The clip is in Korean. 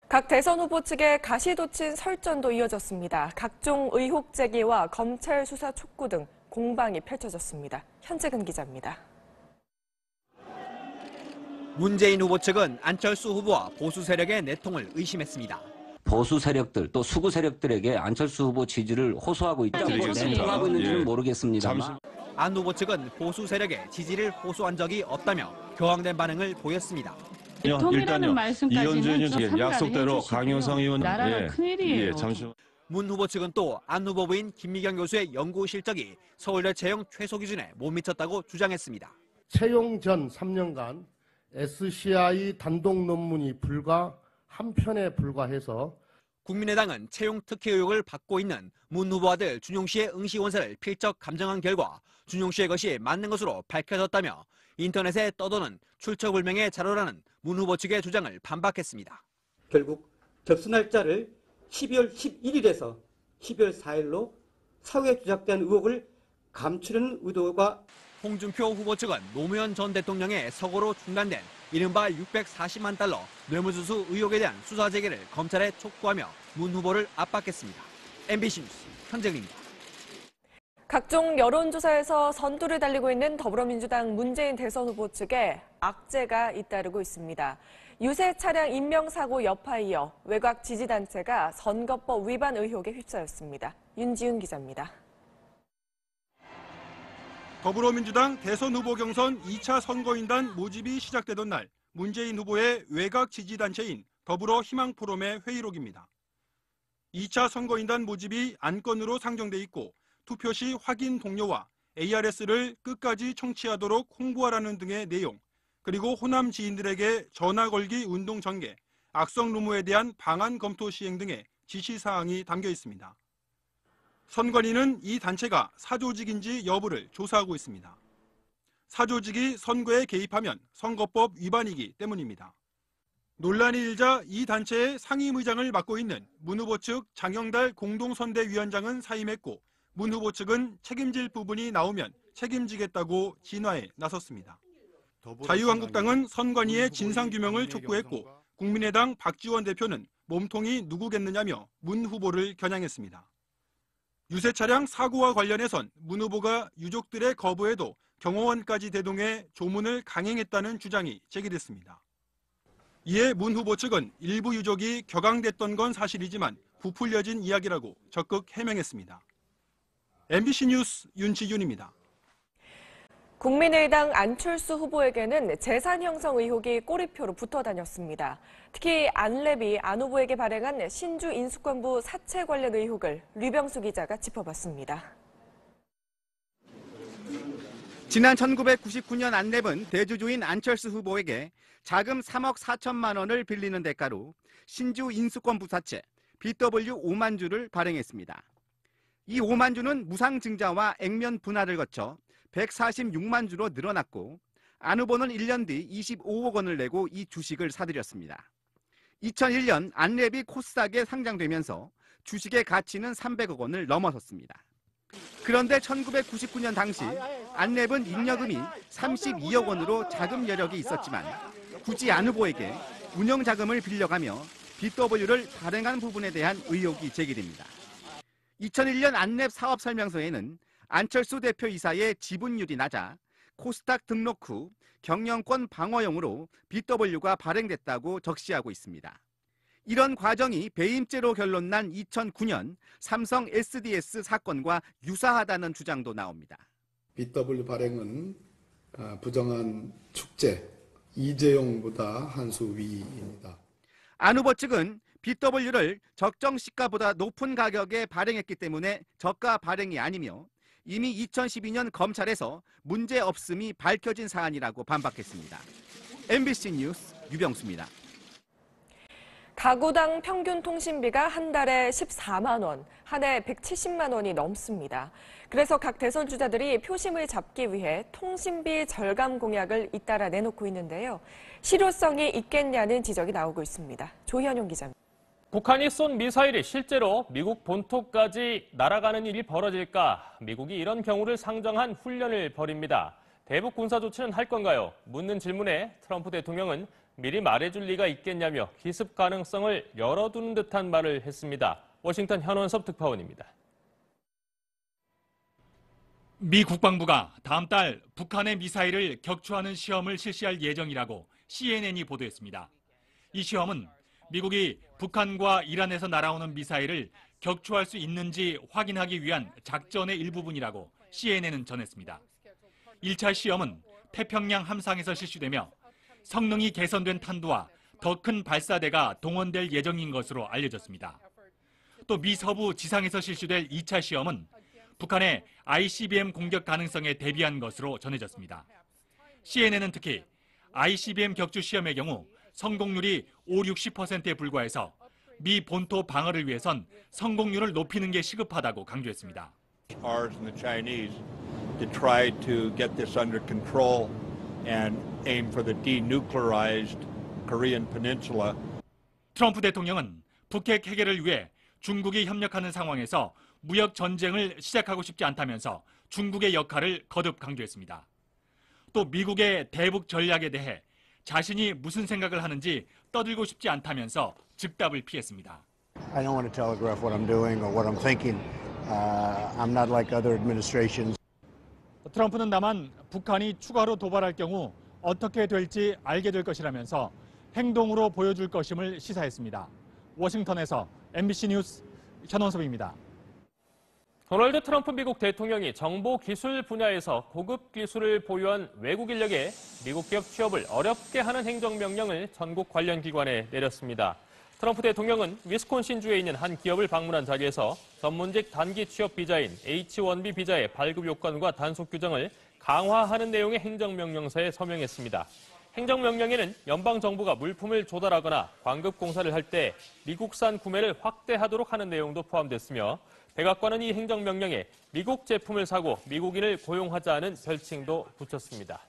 각 대선 후보 측의 가시돋친 설전도 이어졌습니다. 각종 의혹 제기와 검찰 수사 촉구 등 공방이 펼쳐졌습니다. 현재근 기자입니다. 문재인 후보 측은 안철수 후보와 보수 세력의 내통을 의심했습니다. 보수 세력들 또 수구 세력들에게 안철수 후보 지지를 호소하고 있다. 내통하고 있는지는 모르겠습니다만. 안 후보 측은 보수 세력의 지지를 호소한 적이 없다며 격앙된 반응을 보였습니다. 일단요. 이현주 의원 약속대로 강효상 의원 큰일이에요. 잠시만. 문 후보 측은 또 안 후보 부인 김미경 교수의 연구 실적이 서울대 채용 최소 기준에 못 미쳤다고 주장했습니다. 채용 전 3년간 SCI 단독 논문이 불과 한 편에 불과해서 국민의당은 채용 특혜 의혹을 받고 있는 문 후보 아들 준용 씨의 응시 원서를 필적 감정한 결과 준용 씨의 것이 맞는 것으로 밝혀졌다며 인터넷에 떠도는 출처불명의 자료라는 문 후보 측의 주장을 반박했습니다. 결국 접수 날짜를 12월 11일에서 12월 4일로 사후에 조작된 의혹을 감추려는 의도가 홍준표 후보 측은 노무현 전 대통령의 서거로 중단된 이른바 640만 달러 뇌물수수 의혹에 대한 수사 재개를 검찰에 촉구하며 문 후보를 압박했습니다. MBC 뉴스 현재근입니다. 각종 여론조사에서 선두를 달리고 있는 더불어민주당 문재인 대선 후보 측에 악재가 잇따르고 있습니다. 유세 차량 인명사고 여파에 이어 외곽 지지단체가 선거법 위반 의혹에 휩싸였습니다. 윤지훈 기자입니다. 더불어민주당 대선 후보 경선 2차 선거인단 모집이 시작되던 날 문재인 후보의 외곽 지지단체인 더불어희망포럼의 회의록입니다. 2차 선거인단 모집이 안건으로 상정돼 있고 투표 시 확인 동료와 ARS를 끝까지 청취하도록 홍보하라는 등의 내용, 그리고 호남 지인들에게 전화 걸기 운동 전개, 악성 루머에 대한 방안 검토 시행 등의 지시사항이 담겨 있습니다. 선관위는 이 단체가 사조직인지 여부를 조사하고 있습니다. 사조직이 선거에 개입하면 선거법 위반이기 때문입니다. 논란이 일자 이 단체의 상임의장을 맡고 있는 문 후보 측 장영달 공동선대위원장은 사임했고 문 후보 측은 책임질 부분이 나오면 책임지겠다고 진화에 나섰습니다. 자유한국당은 선관위의 진상규명을 촉구했고 국민의당 박지원 대표는 몸통이 누구겠느냐며 문 후보를 겨냥했습니다. 유세 차량 사고와 관련해선 문 후보가 유족들의 거부에도 경호원까지 대동해 조문을 강행했다는 주장이 제기됐습니다. 이에 문 후보 측은 일부 유족이 격앙됐던 건 사실이지만 부풀려진 이야기라고 적극 해명했습니다. MBC 뉴스 윤지윤입니다. 국민의당 안철수 후보에게는 재산 형성 의혹이 꼬리표로 붙어 다녔습니다. 특히 안랩이 안 후보에게 발행한 신주 인수권부 사채 관련 의혹을 류병수 기자가 짚어봤습니다. 지난 1999년 안랩은 대주주인 안철수 후보에게 자금 3억 4천만 원을 빌리는 대가로 신주 인수권부 사채 BW 5만 주를 발행했습니다. 이 5만 주는 무상증자와 액면 분할을 거쳐 146만 주로 늘어났고 안 후보는 1년 뒤 25억 원을 내고 이 주식을 사들였습니다. 2001년 안랩이 코스닥에 상장되면서 주식의 가치는 300억 원을 넘어섰습니다. 그런데 1999년 당시 안랩은 잉여금이 32억 원으로 자금 여력이 있었지만 굳이 안 후보에게 운영자금을 빌려가며 BW를 발행한 부분에 대한 의혹이 제기됩니다. 2001년 안랩 사업 설명서에는 안철수 대표이사의 지분율이 낮아 코스닥 등록 후 경영권 방어용으로 BW가 발행됐다고 적시하고 있습니다. 이런 과정이 배임죄로 결론난 2009년 삼성 SDS 사건과 유사하다는 주장도 나옵니다. BW 발행은 부정한 축제, 이재용보다 한 수 위입니다. 안 후보 측은 BW를 적정 시가보다 높은 가격에 발행했기 때문에 저가 발행이 아니며 이미 2012년 검찰에서 문제 없음이 밝혀진 사안이라고 반박했습니다. MBC 뉴스 유병수입니다. 가구당 평균 통신비가 한 달에 14만 원, 한 해 170만 원이 넘습니다. 그래서 각 대선 주자들이 표심을 잡기 위해 통신비 절감 공약을 잇따라 내놓고 있는데요. 실효성이 있겠냐는 지적이 나오고 있습니다. 조현용 기자입니다. 북한이 쏜 미사일이 실제로 미국 본토까지 날아가는 일이 벌어질까? 미국이 이런 경우를 상정한 훈련을 벌입니다. 대북 군사 조치는 할 건가요? 묻는 질문에 트럼프 대통령은 미리 말해줄 리가 있겠냐며 기습 가능성을 열어두는 듯한 말을 했습니다. 워싱턴 현원섭 특파원입니다. 미 국방부가 다음 달 북한의 미사일을 격추하는 시험을 실시할 예정이라고 CNN이 보도했습니다. 이 시험은 미국이 북한과 이란에서 날아오는 미사일을 격추할 수 있는지 확인하기 위한 작전의 일부분이라고 CNN은 전했습니다. 1차 시험은 태평양 함상에서 실시되며 성능이 개선된 탄두와 더 큰 발사대가 동원될 예정인 것으로 알려졌습니다. 또 미 서부 지상에서 실시될 2차 시험은 북한의 ICBM 공격 가능성에 대비한 것으로 전해졌습니다. CNN은 특히 ICBM 격추 시험의 경우 성공률이 50~60%에 불과해서 미 본토 방어를 위해선 성공률을 높이는 게 시급하다고 강조했습니다. Ours and the Chinese to try to get this under control and aim for the denuclearized Korean Peninsula. 트럼프 대통령은 북핵 해결을 위해 중국이 협력하는 상황에서 무역 전쟁을 시작하고 싶지 않다면서 중국의 역할을 거듭 강조했습니다. 또 미국의 대북 전략에 대해 자신이 무슨 생각을 하는지 떠들고 싶지 않다면서 즉답을 피했습니다. I don't want to telegraph what I'm doing or what I'm thinking. I'm not like other administrations. 트럼프는 다만 북한이 추가로 도발할 경우 어떻게 될지 알게 될 것이라면서 행동으로 보여줄 것임을 시사했습니다. 워싱턴에서 MBC 뉴스 현원섭입니다. 도널드 트럼프 미국 대통령이 정보기술 분야에서 고급 기술을 보유한 외국 인력에 미국 기업 취업을 어렵게 하는 행정명령을 전국 관련 기관에 내렸습니다. 트럼프 대통령은 위스콘신주에 있는 한 기업을 방문한 자리에서 전문직 단기 취업 비자인 H-1B 비자의 발급 요건과 단속 규정을 강화하는 내용의 행정명령서에 서명했습니다. 행정명령에는 연방정부가 물품을 조달하거나 광급 공사를 할 때 미국산 구매를 확대하도록 하는 내용도 포함됐으며 백악관은 이 행정명령에 미국 제품을 사고 미국인을 고용하자는 별칭도 붙였습니다.